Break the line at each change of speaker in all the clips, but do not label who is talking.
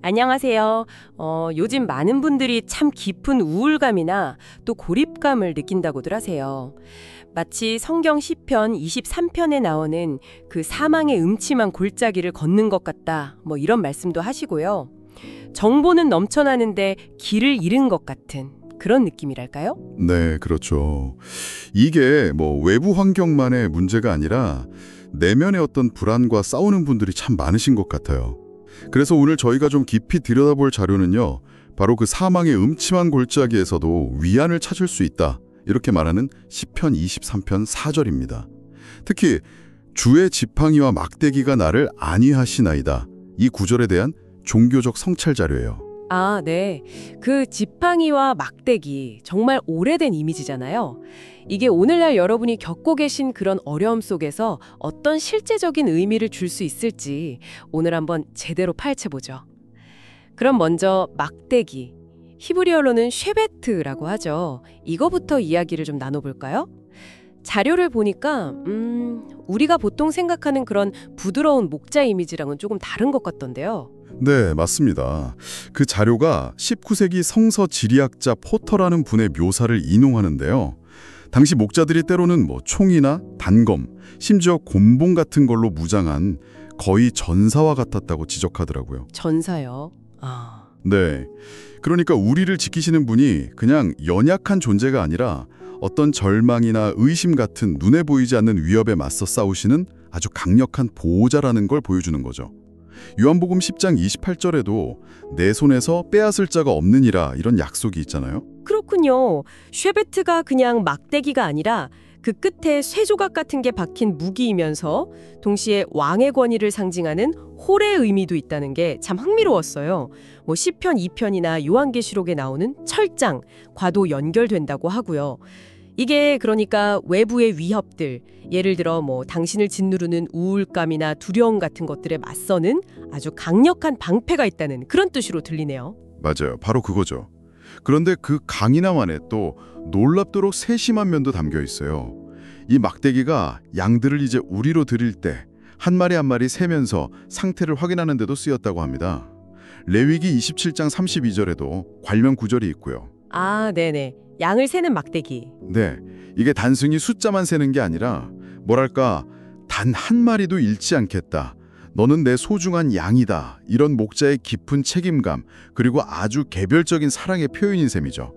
안녕하세요. 요즘 많은 분들이 참 깊은 우울감이나 또 고립감을 느낀다고들 하세요. 마치 성경 시편 23편에 나오는 그 사망의 음침한 골짜기를 걷는 것 같다. 뭐 이런 말씀도 하시고요. 정보는 넘쳐나는데 길을 잃은 것 같은 그런 느낌이랄까요?
네, 그렇죠. 이게 외부 환경만의 문제가 아니라 내면의 어떤 불안과 싸우는 분들이 참 많으신 것 같아요. 그래서 오늘 저희가 좀 깊이 들여다볼 자료는요. 바로 그 사망의 음침한 골짜기에서도 위안을 찾을 수 있다. 이렇게 말하는 시편 23편 4절입니다. 특히 주의 지팡이와 막대기가 나를 안위하시나이다. 이 구절에 대한 종교적 성찰 자료예요.
아, 네. 그 지팡이와 막대기 정말 오래된 이미지잖아요. 이게 오늘날 여러분이 겪고 계신 그런 어려움 속에서 어떤 실제적인 의미를 줄 수 있을지 오늘 한번 제대로 파헤쳐보죠. 그럼 먼저 막대기, 히브리어로는 쉐베트라고 하죠. 이거부터 이야기를 좀 나눠볼까요? 자료를 보니까 우리가 보통 생각하는 그런 부드러운 목자 이미지랑은 조금 다른 것 같던데요.
네, 맞습니다. 그 자료가 19세기 성서 지리학자 포터라는 분의 묘사를 인용하는데요. 당시 목자들이 때로는 총이나 단검, 심지어 곤봉 같은 걸로 무장한 거의 전사와 같았다고 지적하더라고요.
전사요? 아...
네, 그러니까 우리를 지키시는 분이 그냥 연약한 존재가 아니라 어떤 절망이나 의심 같은 눈에 보이지 않는 위협에 맞서 싸우시는 아주 강력한 보호자라는 걸 보여주는 거죠. 요한복음 10장 28절에도 내 손에서 빼앗을 자가 없느니라 이런 약속이 있잖아요.
그렇군요. 쉐베트가 그냥 막대기가 아니라 그 끝에 쇠조각 같은 게 박힌 무기이면서 동시에 왕의 권위를 상징하는 홀의 의미도 있다는 게 참 흥미로웠어요. 시편 2편이나 요한계시록에 나오는 철장, 과도 연결된다고 하고요. 이게 그러니까 외부의 위협들, 예를 들어 당신을 짓누르는 우울감이나 두려움 같은 것들에 맞서는 아주 강력한 방패가 있다는 그런 뜻으로 들리네요.
맞아요. 바로 그거죠. 그런데 그 강인함 안에 또 놀랍도록 세심한 면도 담겨 있어요. 이 막대기가 양들을 이제 우리로 드릴 때 한 마리 한 마리 세면서 상태를 확인하는 데도 쓰였다고 합니다. 레위기 27장 32절에도 관련 구절이 있고요.
아, 네네. 양을 세는 막대기.
네, 이게 단순히 숫자만 세는 게 아니라 뭐랄까 단 한 마리도 잃지 않겠다. 너는 내 소중한 양이다. 이런 목자의 깊은 책임감 그리고 아주 개별적인 사랑의 표현인 셈이죠.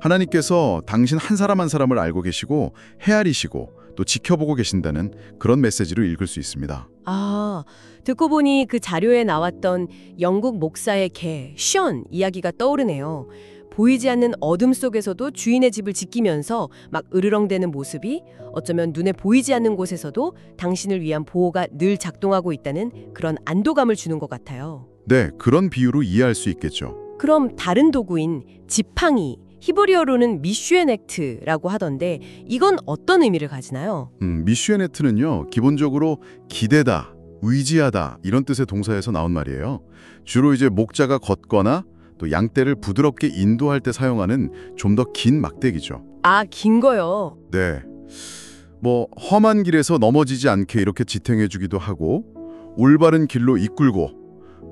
하나님께서 당신 한 사람 한 사람을 알고 계시고 헤아리시고 또 지켜보고 계신다는 그런 메시지로 읽을 수 있습니다.
아, 듣고 보니 그 자료에 나왔던 영국 목사의 개, 션 이야기가 떠오르네요. 보이지 않는 어둠 속에서도 주인의 집을 지키면서 막 으르렁대는 모습이 어쩌면 눈에 보이지 않는 곳에서도 당신을 위한 보호가 늘 작동하고 있다는 그런 안도감을 주는 것 같아요.
네, 그런 비유로 이해할 수 있겠죠.
그럼 다른 도구인 지팡이, 히브리어로는 미슈에넥트라고 하던데 이건 어떤 의미를 가지나요?
미슈에네트는요, 기본적으로 기대다, 의지하다 이런 뜻의 동사에서 나온 말이에요. 주로 이제 목자가 걷거나 또 양떼를 부드럽게 인도할 때 사용하는 좀 더 긴 막대기죠.
아, 긴 거요?
네. 험한 길에서 넘어지지 않게 이렇게 지탱해주기도 하고 올바른 길로 이끌고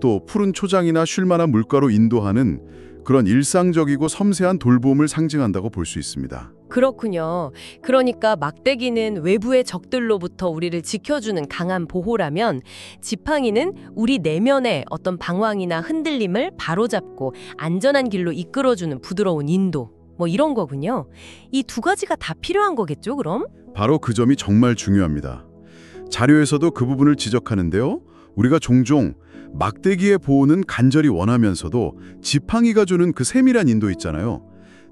또 푸른 초장이나 쉴 만한 물가로 인도하는 그런 일상적이고 섬세한 돌봄을 상징한다고 볼 수 있습니다.
그렇군요. 그러니까 막대기는 외부의 적들로부터 우리를 지켜주는 강한 보호라면 지팡이는 우리 내면의 어떤 방황이나 흔들림을 바로잡고 안전한 길로 이끌어주는 부드러운 인도. 이런 거군요. 이 두 가지가 다 필요한 거겠죠, 그럼?
바로 그 점이 정말 중요합니다. 자료에서도 그 부분을 지적하는데요. 우리가 종종 막대기의 보호는 간절히 원하면서도 지팡이가 주는 그 세밀한 인도 있잖아요.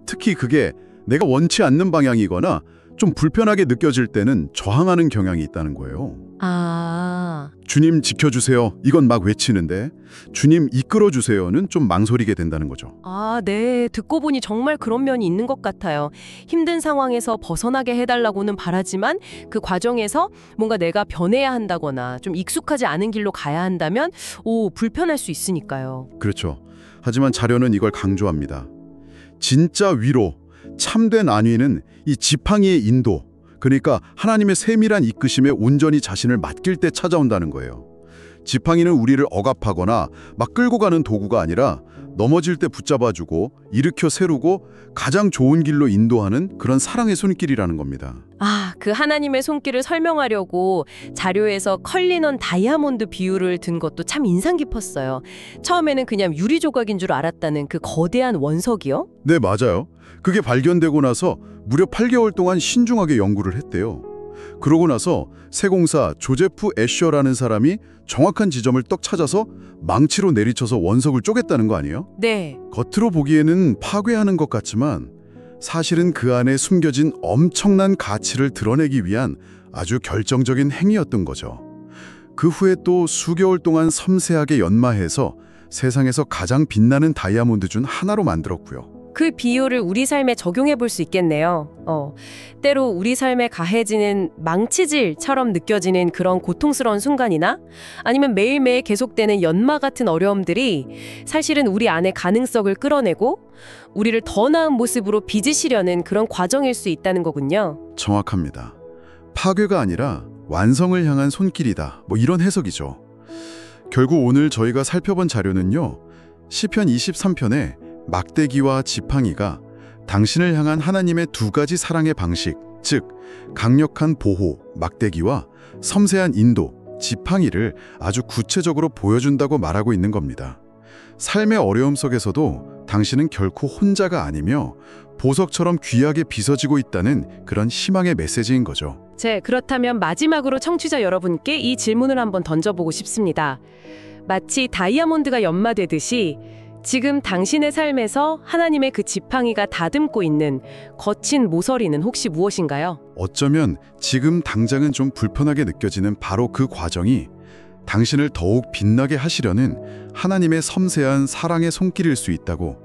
특히 그게 내가 원치 않는 방향이거나 좀 불편하게 느껴질 때는 저항하는 경향이 있다는 거예요.
아...
주님 지켜주세요. 이건 막 외치는데 주님 이끌어주세요는 좀 망설이게 된다는 거죠.
아, 네. 듣고 보니 정말 그런 면이 있는 것 같아요. 힘든 상황에서 벗어나게 해달라고는 바라지만 그 과정에서 뭔가 내가 변해야 한다거나 좀 익숙하지 않은 길로 가야 한다면 불편할 수 있으니까요.
그렇죠. 하지만 자료는 이걸 강조합니다. 진짜 위로, 참된 안위는 이 지팡이의 인도, 그러니까 하나님의 세밀한 이끄심에 온전히 자신을 맡길 때 찾아온다는 거예요. 지팡이는 우리를 억압하거나 막 끌고 가는 도구가 아니라 넘어질 때 붙잡아주고 일으켜 세우고 가장 좋은 길로 인도하는 그런 사랑의 손길이라는 겁니다.
아, 그 하나님의 손길을 설명하려고 자료에서 컬리넌 다이아몬드 비유를 든 것도 참 인상 깊었어요. 처음에는 그냥 유리 조각인 줄 알았다는 그 거대한 원석이요?
네, 맞아요. 그게 발견되고 나서 무려 8개월 동안 신중하게 연구를 했대요. 그러고 나서 세공사 조제프 애셔라는 사람이 정확한 지점을 떡 찾아서 망치로 내리쳐서 원석을 쪼갰다는 거 아니에요?
네.
겉으로 보기에는 파괴하는 것 같지만 사실은 그 안에 숨겨진 엄청난 가치를 드러내기 위한 아주 결정적인 행위였던 거죠. 그 후에 또 수개월 동안 섬세하게 연마해서 세상에서 가장 빛나는 다이아몬드 중 하나로 만들었고요.
그 비유를 우리 삶에 적용해 볼 수 있겠네요. 때로 우리 삶에 가해지는 망치질처럼 느껴지는 그런 고통스러운 순간이나 아니면 매일매일 계속되는 연마 같은 어려움들이 사실은 우리 안에 가능성을 끌어내고 우리를 더 나은 모습으로 빚으시려는 그런 과정일 수 있다는 거군요.
정확합니다. 파괴가 아니라 완성을 향한 손길이다. 뭐 이런 해석이죠. 결국 오늘 저희가 살펴본 자료는요. 시편 23편에 막대기와 지팡이가 당신을 향한 하나님의 두 가지 사랑의 방식, 즉 강력한 보호, 막대기와 섬세한 인도, 지팡이를 아주 구체적으로 보여준다고 말하고 있는 겁니다. 삶의 어려움 속에서도 당신은 결코 혼자가 아니며 보석처럼 귀하게 빚어지고 있다는 그런 희망의 메시지인 거죠.
그렇다면 마지막으로 청취자 여러분께 이 질문을 한번 던져보고 싶습니다. 마치 다이아몬드가 연마되듯이 지금 당신의 삶에서 하나님의 그 지팡이가 다듬고 있는 거친 모서리는 혹시 무엇인가요?
어쩌면 지금 당장은 좀 불편하게 느껴지는 바로 그 과정이 당신을 더욱 빛나게 하시려는 하나님의 섬세한 사랑의 손길일 수 있다고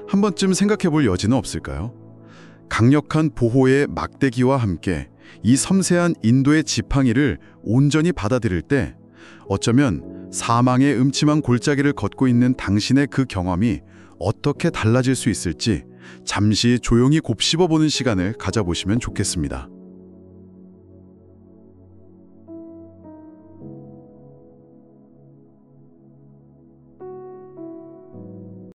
한 번쯤 생각해 볼 여지는 없을까요? 강력한 보호의 막대기와 함께 이 섬세한 인도의 지팡이를 온전히 받아들일 때 어쩌면 사망의 음침한 골짜기를 걷고 있는 당신의 그 경험이 어떻게 달라질 수 있을지 잠시 조용히 곱씹어보는 시간을 가져보시면 좋겠습니다.